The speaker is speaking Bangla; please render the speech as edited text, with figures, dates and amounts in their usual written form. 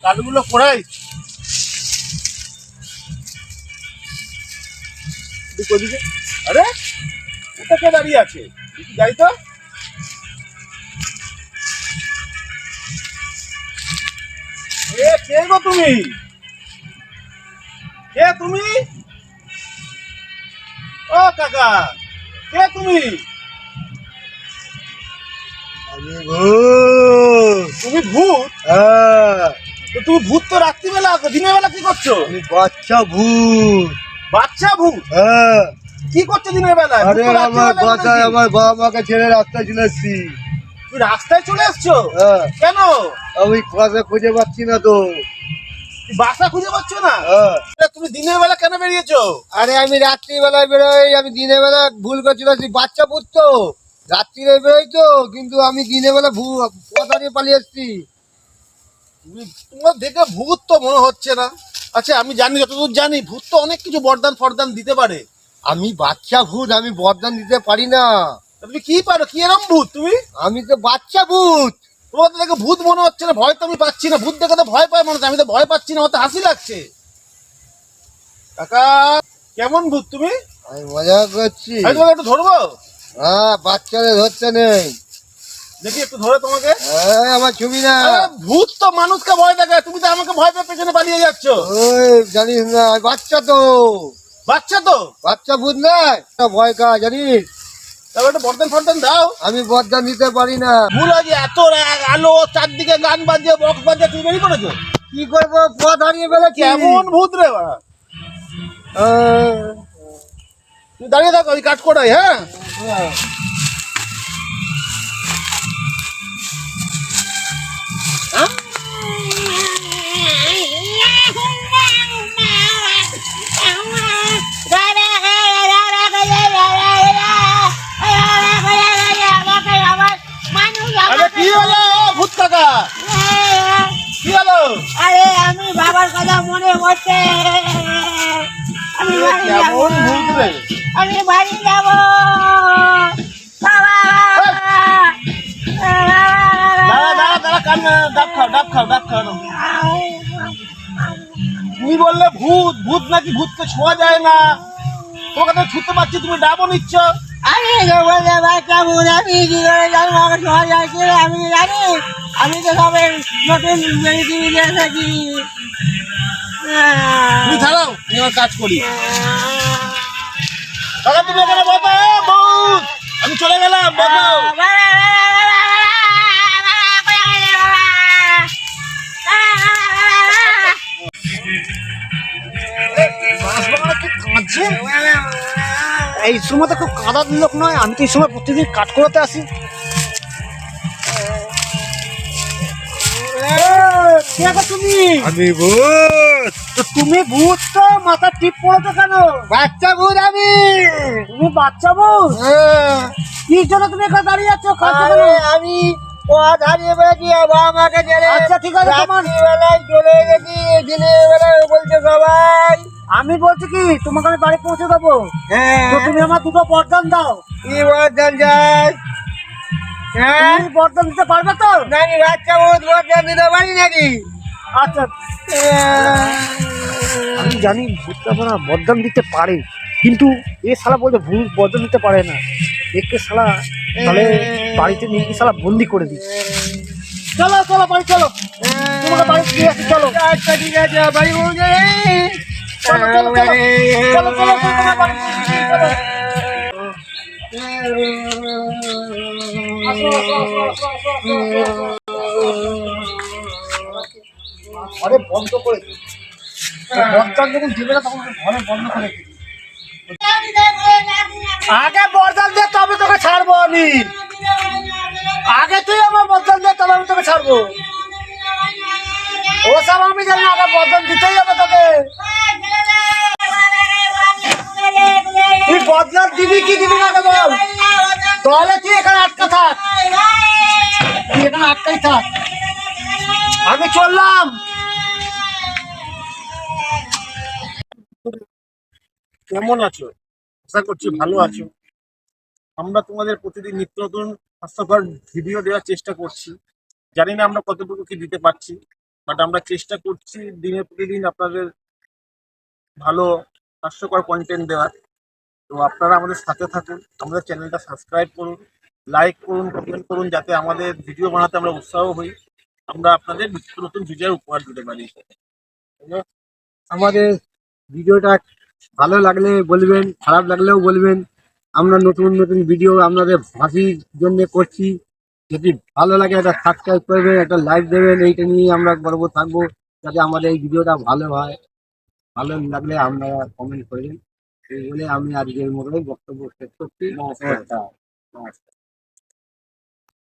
কালগুলো পড়াই ওদিকে। আরে ওটা কে দাঁড়িয়ে আছে? যাই তো। কে গো তুমি? কে তুমি? ও কাকা, কে তুমি? আমি ভূত। তুমি ভূত? হ্যাঁ, তো তুমি ভূত তো রাত্রিবেলা, দিনের বেলা কি করছো? আমি বাচ্চা ভূত। বাচ্চা ভূত? হ্যাঁ, কি করছো দিনের বেলা? আরে আমার বাসায় আমার বাবা মাকে ছেড়ে রাস্তায় চলে এসছি। তুমি রাস্তায় চলে এসছো? হ্যাঁ, কেন? আমি বাসা খুঁজে পাচ্ছি না তো। বাসা খুঁজে পাচ্ছ না? হ্যাঁ, তুমি দিনের বেলা কেন বেরিয়েছো? আরে আমি রাত্রিবেলায় বেরোই, আমি দিনের বেলা ভুল করছিল, বাচ্চা ভূত তো রাত্রিরে বেরোই তো, কিন্তু আমি দিনের বেলা পথ হারিয়ে পালিয়ে এসছি। তোমার দেখে ভূত তো মনে হচ্ছে না। আচ্ছা, আমি জানি, যতদূর জানি ভূত তো অনেক কিছু বরদান ফরদান দিতে পারে। আমি বাচ্চা ভূত, আমি বরদান দিতে পারি না। তুমি কি পারো? কি এরম ভূত তুমি? আমি তো বাচ্চা ভূত। তোমার তো দেখে ভূত মনে হচ্ছে না। ভয় তো আমি পাচ্ছি না। ভূত দেখে তো ভয় পায় মানুষ, আমি তো ভয় পাচ্ছি না, আমার তো হাসি লাগছে। কাকা, কেমন ভূত তুমি? আমি মজা করছি। আমি তোমাকে একটু ধরবো? হ্যাঁ, বাচ্চাদের ধরতে নেই। দেখি একটু ধরে তোমাকে। আমার ছবি না। আরে, ভূত তো মানুষকে ভয় দেখায়, তুমি তো আমাকে ভয় পেয়ে পেছনে পালিয়ে যাচ্ছ। ওই জানিস না, আমি বাচ্চা তো। বাচ্চা তো? বাচ্চা ভূত নয়, ভয় কা জানিস। তারপর একটা বরদান ফরদান দাও। আমি বরদান দিতে পারি না। ভুল আছে, এত আলো, চারদিকে গান বাজিয়ে বক্স বাজিয়ে তুমি বেরিয়ে পড়েছো। কি করবো, পথ হারিয়ে ফেলেছি। কেমন ভূত রে বাবা? তুমি দাঁড়িয়ে থাকো, ওই কাজ করাই। হ্যাঁ, হ্যাঁ? আরে কি হলো ভূত কাকা? কি হলো? আরে আমি বাবার কথা মনে পড়ছে। আমি বাড়ি যাব, কেমন ভূত রে? আমি বাড়ি যাব বাবা। দাঁড়া দাঁড়া দাঁড়া, কান ডাব খাও, ডাব খাও, ডাব খাও। তুমি বললে ভূত, ভূত নাকি ভূতকে ছোঁয়া যায় না। তোমাকে তো ছুটতে পারছি, তুমি ডাবও নিচ্ছ। আমি বলতে পারতাম আমি কি করে যাবো, আমাকে শহর যাচ্ছি আমি জানি। আমি তো সবে নতুন পৃথিবীতে এসেছি। তুমি ছাড়াও, আমি আমার কাজ করি। কাকা তুমি এখানে বসো, ভূত আমি চলে গেলাম, বসো। এই সময় তো খুব কাঁদার লোক নয়, আমি তো এই সময় প্রতিদিন কাট করাতে আসি। তুমি আমি ভূত। তো তুমি ভূত তো মাথা টিপ পড়েছো কেন? বাচ্চা ভূত আমি। তুমি বাচ্চা ভূত? কি জন্য তুমি এখানে দাঁড়িয়ে আছো? আমি পথ হারিয়ে ফেলেছি, বাবা মাকে ছেড়ে। আচ্ছা, ঠিক আছে, তোমার রাত্রিবেলায় চলে গেছি, দিনের বেলায় বলছে সবাই। আমি বলছি কি, তোমাকে আমি বাড়ি পৌঁছে দেবো। তো তুমি আমার দুটো বরদান দাও। কি বলছেন যাই? তুমি বরদান দিতে পারবে তো? নাকি বাচ্চা ভূত বলছেন দিতে পারি নাকি? আচ্ছা, আমি জানি ভূতটা না বরদান দিতে পারে, কিন্তু এ শালা বলছে ভূত বরদান দিতে পারে না। একে শালা তাহলে বাড়িতে নিয়ে গিয়ে শালা বন্দি করে দিই। চলো চলো বাড়ি চলো, তোমাকে বাড়ি নিয়ে আসি, চলো। আচ্ছা ঠিক আছে, বাড়ি পৌঁছে চলো চলো চলো চলো চলো, তোমাকে বাড়ি নিয়ে আসি, চলো। আসো, আসো, আসো, আসো, আসো, আসো, আসো। ঘরে বন্ধ করে দিই, বরদান যখন দিবে না তখন ঘরে বন্ধ করে দিই। আগে বরদান দে, তবে তোকে ছাড়বো আমি। আগে তুই আমার বরদান দে, তবে আমি তোকে ছাড়বো। ও সব আমি জানি, আগে বরদান দিতেই হবে তোকে। তুই বদলার দিবি কি দিবি না আগে বল, তাহলে তুই এখানে আটকা থাক। তুই এখানে আটকাই থাক, আমি চললাম। কেমন আছো? আশা করছি ভালো আছো। আমরা তোমাদের প্রতিদিন নিত্য নতুন হাস্যকর ভিডিও দেওয়ার চেষ্টা করছি। জানি না আমরা কতটুকু কি দিতে পারছি। বাট আমরা চেষ্টা করছি দিনের প্রতিদিন আপনাদের ভালো হাস্যকর কন্টেন্ট দেওয়ার। তো আপনারা আমাদের সাথে থাকুন, আমাদের চ্যানেলটা সাবস্ক্রাইব করুন, লাইক করুন, কমেন্ট করুন, যাতে আমাদের ভিডিও বানাতে আমরা উৎসাহ হই, আমরা আপনাদের নিত্য নতুন ভিডিও উপহার দিতে পারি। আমাদের ভিডিওটা ভালো লাগলে বলবেন, খারাপ লাগলেও বলবেন। আমরা নতুন নতুন ভিডিও আপনাদের হাসির জন্য করছি। যদি ভালো লাগে একটা সাবস্ক্রাইব করবেন, একটা লাইক দেবেন, এইটা নিয়ে আমরা গর্ব থাকবো যাতে আমাদের এই ভিডিওটা ভালো হয়। ভালো লাগলে আপনারা কমেন্ট করবেন। এই বলে আমি আজকের মতো বক্তব্য শেষ করছি। নমস্কার।